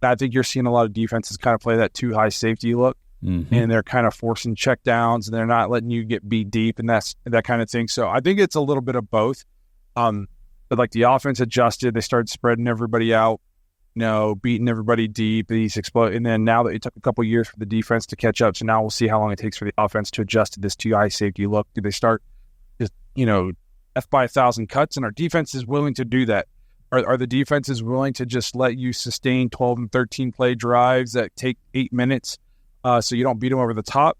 I think you're seeing a lot of defenses kind of play that too high safety look, and they're kind of forcing check downs, and they're not letting you get beat deep, and that kind of thing. So I think it's a little bit of both. But like the offense adjusted, they started spreading everybody out, beating everybody deep. These explode, and then now that it took a couple years for the defense to catch up, so now we'll see how long it takes for the offense to adjust to this too high safety look. Do they start just F by 1,000 cuts, and our defense is willing to do that? Are the defenses willing to just let you sustain 12 and 13 play drives that take 8 minutes, so you don't beat them over the top?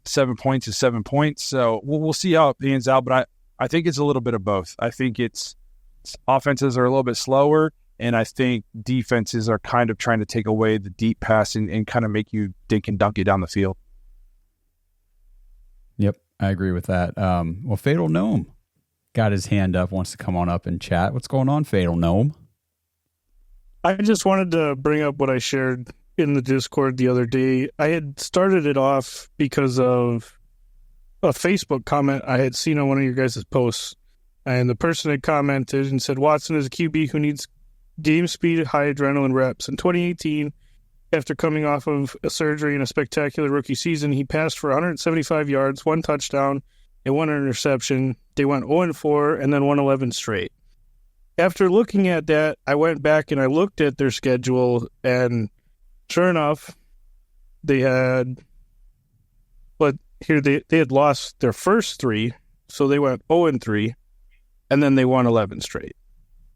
7 points is 7 points. So we'll see how it pans out. But I think it's a little bit of both. I think it's offenses are a little bit slower, and I think defenses are kind of trying to take away the deep passing and kind of make you dink and dunk it down the field. Yep, I agree with that. Well, Fatal Gnome got his hand up, wants to come on up and chat. What's going on, Fatal Gnome? I just wanted to bring up what I shared in the Discord the other day. I had started it off because of a Facebook comment I had seen on one of your guys' posts. And the person had commented and said, Watson is a QB who needs game speed, high adrenaline reps. In 2018, after coming off of a surgery and a spectacular rookie season, he passed for 175 yards, 1 touchdown, and 1 interception. They went 0-4 and then 111 straight. After looking at that, I went back and I looked at their schedule, and sure enough, they had lost their first 3, so they went 0-3, and then they won 11 straight.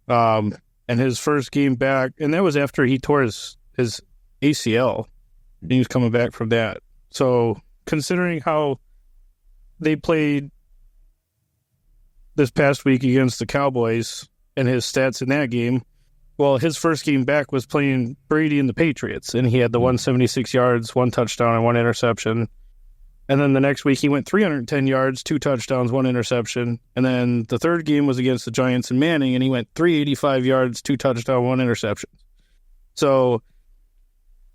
And his first game back, and that was after he tore his ACL, and he was coming back from that. So considering how they played this past week against the Cowboys and his stats in that game, well, his first game back was playing Brady and the Patriots, and he had the 176 yards, 1 touchdown, and 1 interception. And then the next week he went 310 yards, 2 touchdowns, 1 interception. And then the third game was against the Giants and Manning, and he went 385 yards, 2 touchdowns, 1 interception. So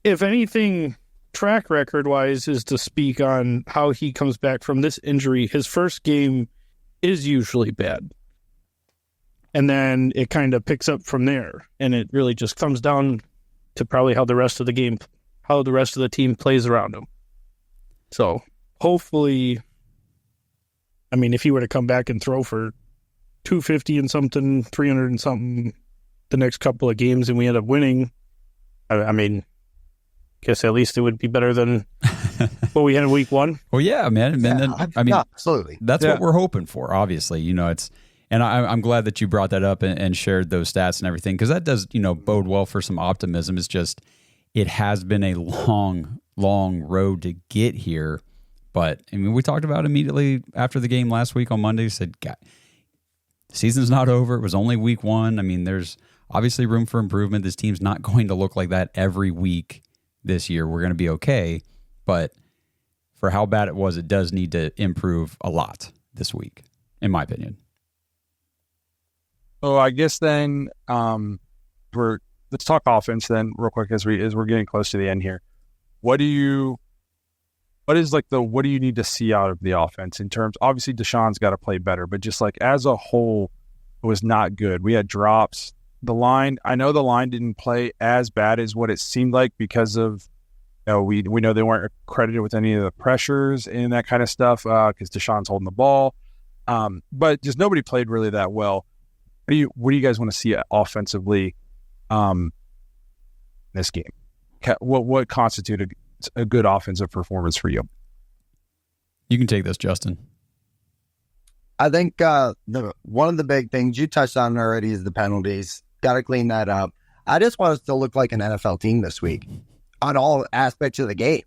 if anything, track record-wise is to speak on how he comes back from this injury. His first game is usually bad. And then it kind of picks up from there. And it really just comes down to probably how the rest of the team plays around him. So hopefully, I mean, if he were to come back and throw for 250 and something, 300 and something the next couple of games and we end up winning, I mean, guess at least it would be better than what we had in week 1. Well, yeah, man. And then, I mean, absolutely. That's what we're hoping for, obviously. And I'm glad that you brought that up and shared those stats and everything, because that does, bode well for some optimism. It's just, it has been a long, long road to get here. But, I mean, we talked about immediately after the game last week on Monday, said, God, season's not over. It was only week 1. I mean, there's obviously room for improvement. This team's not going to look like that every week this year. We're going to be okay. But for how bad it was, it does need to improve a lot this week, in my opinion. Oh, I guess then let's talk offense then real quick as we're getting close to the end here. What do you need to see out of the offense in terms? Obviously, Deshaun's got to play better, but just like as a whole, it was not good. We had drops. I know the line didn't play as bad as what it seemed like because of, we know they weren't credited with any of the pressures and that kind of stuff because Deshaun's holding the ball. But just nobody played really that well. What do you guys want to see offensively this game? What constituted a good offensive performance for you? You can take this, Justin. I think one of the big things you touched on already is the penalties. Got to clean that up. I just want us to look like an NFL team this week on all aspects of the game.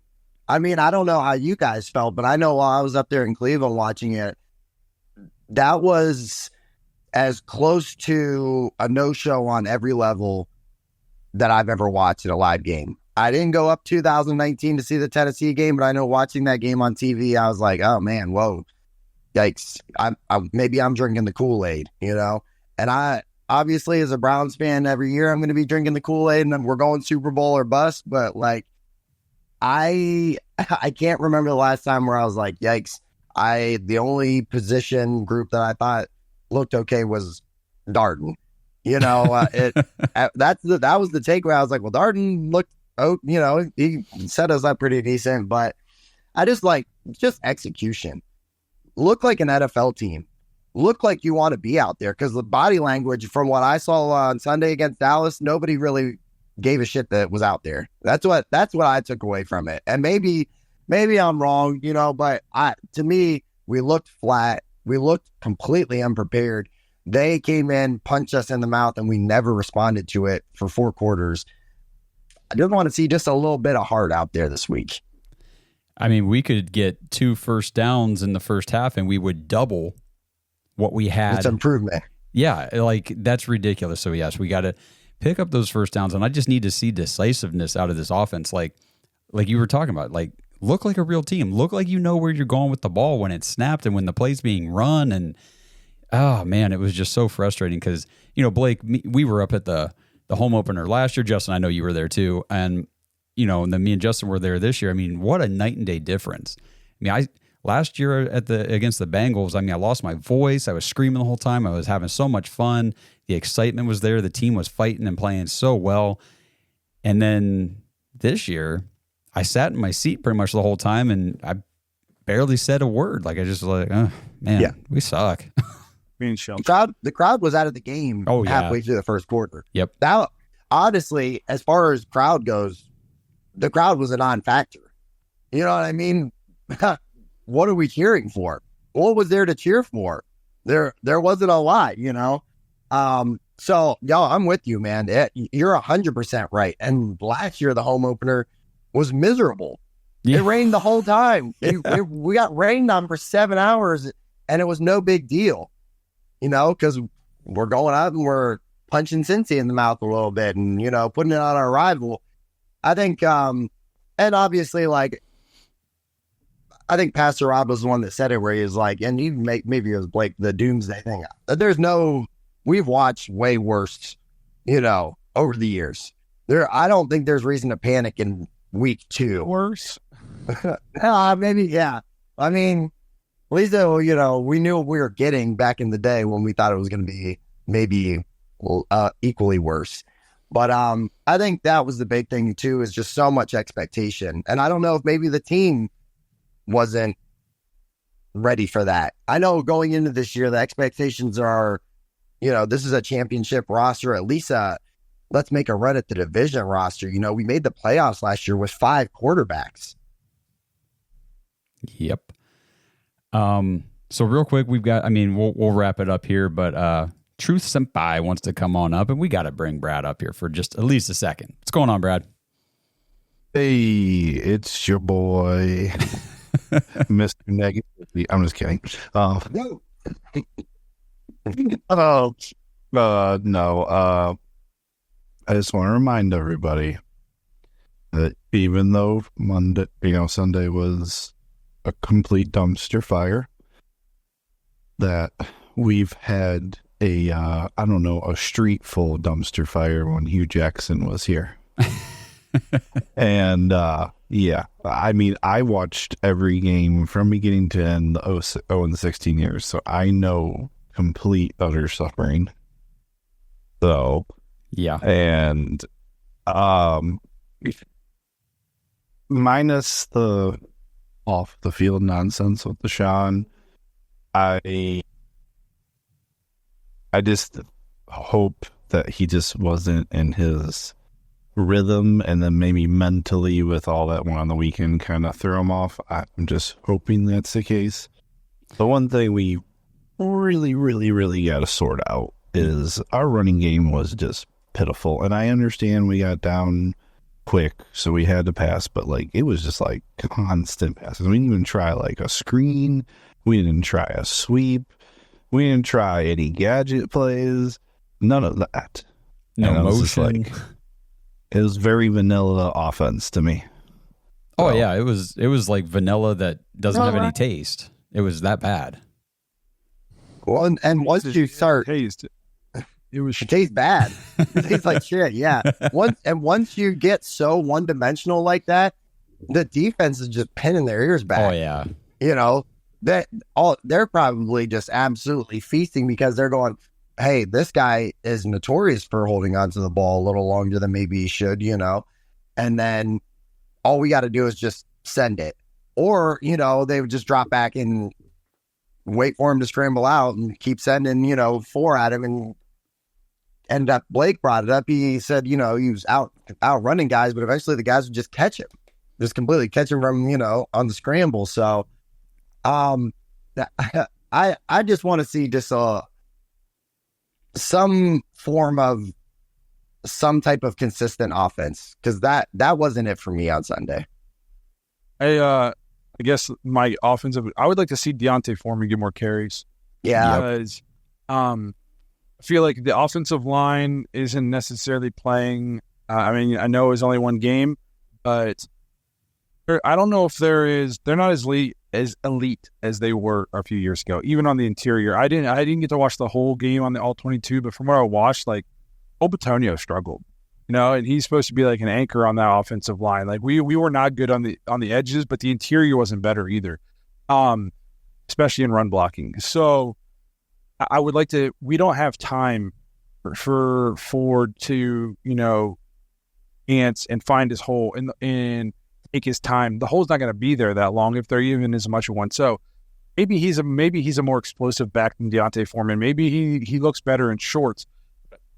I mean, I don't know how you guys felt, but I know while I was up there in Cleveland watching it, that was as close to a no-show on every level that I've ever watched in a live game. I didn't go up 2019 to see the Tennessee game, but I know watching that game on TV, I was like, oh man, whoa, yikes. Maybe I'm drinking the Kool-Aid, you know? And I, obviously, as a Browns fan, every year I'm going to be drinking the Kool-Aid and we're going Super Bowl or bust. But like, I can't remember the last time where I was like, yikes. The only position group that I thought looked okay was Darden. You know, that was the takeaway. I was like, well, Darden looked, you know, he set us up pretty decent, but I just execution. Look like an NFL team. Look like you want to be out there, because the body language from what I saw on Sunday against Dallas, nobody really gave a shit that was out there. That's what I took away from it. And maybe I'm wrong, you know, but to me, we looked flat. We looked completely unprepared. They came in, punched us in the mouth, and we never responded to it for 4 quarters. I just want to see just a little bit of heart out there this week. I mean, we could get 2 first downs in the first half and we would double what we had. It's improvement. Yeah, like that's ridiculous. So yes, we got to pick up those first downs, and I just need to see decisiveness out of this offense. Like you were talking about, like look like a real team. Look like you know where you're going with the ball when it's snapped and when the play's being run. And oh man, it was just so frustrating because, you know, Blake, we were up at the home opener last year. Justin, I know you were there too. And, you know, and then me and Justin were there this year. I mean, what a night and day difference. I mean, last year against the Bengals, I mean, I lost my voice. I was screaming the whole time. I was having so much fun. The excitement was there. The team was fighting and playing so well. And then this year, I sat in my seat pretty much the whole time, and I barely said a word. Like, I just like, oh, man, yeah. We suck. The crowd was out of the game halfway through the first quarter. Yep. That, honestly, as far as crowd goes, the crowd was a non-factor. You know what I mean? What are we cheering for? What was there to cheer for? There wasn't a lot, you know? So, y'all, I'm with you, man. You're 100% right. And last year, the home opener was miserable. Yeah. It rained the whole time. We got rained on for 7 hours, and it was no big deal, you know, because we're going out and we're punching Cincy in the mouth a little bit and, you know, putting it on our rival. I think, and obviously, like, I think Pastor Rob was the one that said it, where he was like, and even maybe it was Blake, the doomsday thing. We've watched way worse, you know, over the years. I don't think there's reason to panic in week 2. Worse? Maybe, yeah. I mean, at least, you know, we knew what we were getting back in the day when we thought it was going to be maybe equally worse. But I think that was the big thing, too, is just so much expectation. And I don't know if maybe the team wasn't ready for that. I know going into this year, the expectations are, you know, this is a championship roster, at least let's make a run at the division roster. You know, we made the playoffs last year with 5 quarterbacks. Yep. So real quick, we'll wrap it up here, but Truth Senpai wants to come on up, and we got to bring Brad up here for just at least a second. What's going on, Brad? Hey, it's your boy, Mr. Negativity. I'm just kidding. No. I just want to remind everybody that even though Sunday was a complete dumpster fire, that we've had a street full dumpster fire when Hugh Jackson was here. And I mean, I watched every game from beginning to end, the 0 and 16 years, so I know complete utter suffering. So yeah, and minus the off the field nonsense with Deshaun, I just hope that he just wasn't in his rhythm, and then maybe mentally with all that one on the weekend kind of threw him off. I'm just hoping that's the case. The one thing we really, really, really got to sort out is our running game was just pitiful. And I understand we got down quick, so we had to pass, but like it was just like constant passes. We didn't even try like a screen. We didn't try a sweep. We didn't try any gadget plays. None of that. No motion. It was very vanilla offense to me. Oh yeah, it was like vanilla that doesn't have any taste. It was that bad. Well, and once you start, It tastes bad. It tastes like shit. Yeah. Once you get so one dimensional like that, the defense is just pinning their ears back. Oh yeah. You know, they're probably just absolutely feasting because they're going, hey, this guy is notorious for holding onto the ball a little longer than maybe he should, you know, and then all we got to do is just send it. Or, you know, they would just drop back and wait for him to scramble out and keep sending, you know, 4 at him. And ended up, Blake brought it up. He said, you know, he was out running guys, but eventually the guys would just catch him, just completely catch him from, you know, on the scramble. So, I just want to see just some form of some type of consistent offense, because that wasn't it for me on Sunday. I guess my offensive, I would like to see Deontay Foreman get more carries. Yeah. Because I feel like the offensive line isn't necessarily playing. I mean, I know it was only one game, but I don't know if they're not as elite as they were a few years ago. Even on the interior, I didn't get to watch the whole game on the all 22, but from what I watched, like Obatonio struggled, you know, and he's supposed to be like an anchor on that offensive line. Like we were not good on the edges, but the interior wasn't better either, especially in run blocking. So I would like to. We don't have time for Ford to, you know, ants and find his hole and take his time. The hole's not going to be there that long if there even is much of one. So maybe he's a more explosive back than Deontay Foreman. Maybe he looks better in shorts.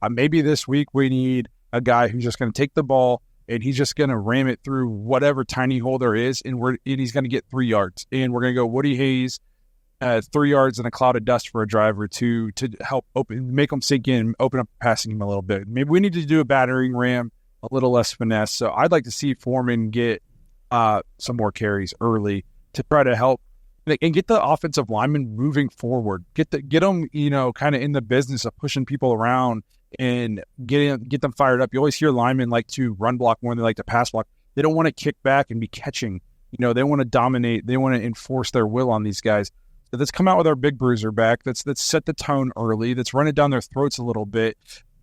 Maybe this week we need a guy who's just going to take the ball and he's just going to ram it through whatever tiny hole there is, and he's going to get 3 yards. And we're going to go Woody Hayes, 3 yards in a cloud of dust for a drive or two to help make them sink in, open up passing him a little bit. Maybe we need to do a battering ram, a little less finesse. So I'd like to see Foreman get some more carries early to try to help and get the offensive linemen moving forward. Get them, you know, kind of in the business of pushing people around and get them fired up. You always hear linemen like to run block more than they like to pass block. They don't want to kick back and be catching. You know, they want to dominate. They want to enforce their will on these guys. So let's come out with our big bruiser back. Let's set the tone early. Let's run it down their throats a little bit.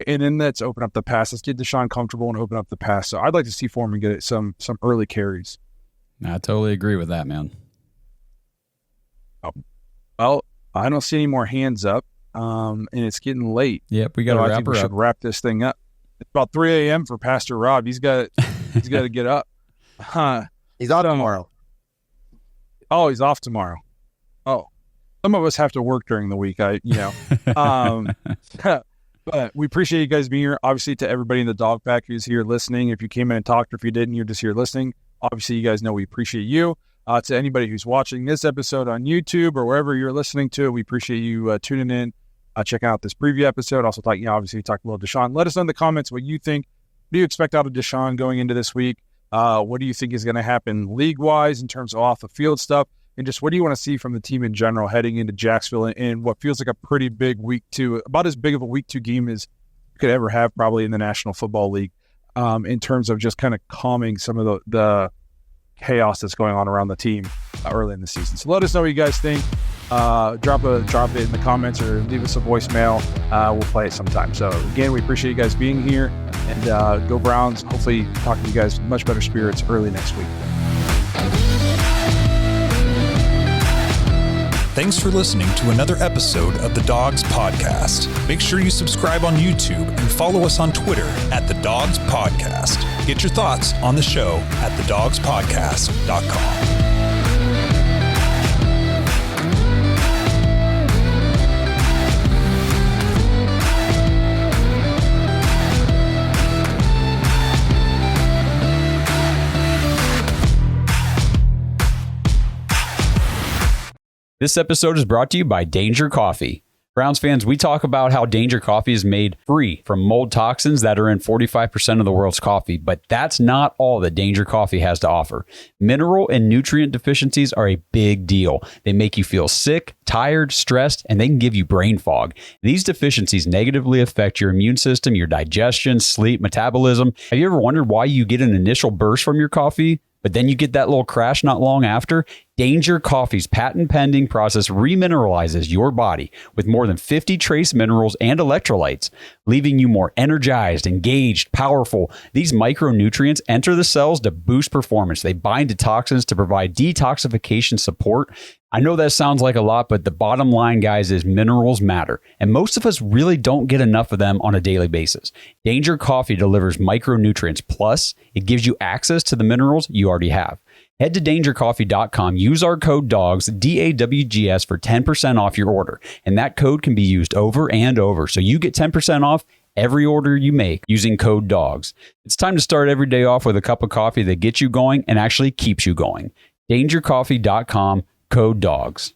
And then let's open up the pass. Let's get Deshaun comfortable and open up the pass. So I'd like to see Foreman get some early carries. I totally agree with that, man. Oh, well, I don't see any more hands up, and it's getting late. Yep, we got to wrap her up. We should wrap this thing up. It's about 3 a.m. for Pastor Rob. He's got to get up. He's off tomorrow. Oh, he's off tomorrow. Oh, some of us have to work during the week. But we appreciate you guys being here. Obviously, to everybody in the dog pack who's here listening, if you came in and talked, or if you didn't, you're just here listening. Obviously, you guys know we appreciate you. To anybody who's watching this episode on YouTube or wherever you're listening to it, we appreciate you tuning in, checking out this preview episode. Also, obviously, talked a little Deshaun. Let us know in the comments what you think. What do you expect out of Deshaun going into this week? What do you think is going to happen league-wise in terms of off-the-field stuff? And just what do you want to see from the team in general heading into Jacksonville in what feels like a pretty big week 2, about as big of a week 2 game as you could ever have probably in the National Football League, in terms of just kind of calming some of the chaos that's going on around the team early in the season. So let us know what you guys think. Drop it in the comments or leave us a voicemail. We'll play it sometime. So again, we appreciate you guys being here, and go Browns. Hopefully talking to you guys with much better spirits early next week. Thanks for listening to another episode of the Dawgs Podcast. Make sure you subscribe on YouTube and follow us on Twitter at the Dawgs Podcast. Get your thoughts on the show at thedawgspodcast.com. This episode is brought to you by Danger Coffee. Browns fans, we talk about how Danger Coffee is made free from mold toxins that are in 45% of the world's coffee, but that's not all that Danger Coffee has to offer. Mineral and nutrient deficiencies are a big deal. They make you feel sick, tired, stressed, and they can give you brain fog. These deficiencies negatively affect your immune system, your digestion, sleep, metabolism. Have you ever wondered why you get an initial burst from your coffee, but then you get that little crash not long after? Danger Coffee's patent-pending process remineralizes your body with more than 50 trace minerals and electrolytes, leaving you more energized, engaged, powerful. These micronutrients enter the cells to boost performance. They bind to toxins to provide detoxification support. I know that sounds like a lot, but the bottom line, guys, is minerals matter, and most of us really don't get enough of them on a daily basis. Danger Coffee delivers micronutrients, plus it gives you access to the minerals you already have. Head to dangercoffee.com, use our code DAWGS, D-A-W-G-S, for 10% off your order. And that code can be used over and over. So you get 10% off every order you make using code DAWGS. It's time to start every day off with a cup of coffee that gets you going and actually keeps you going. dangercoffee.com, code DAWGS.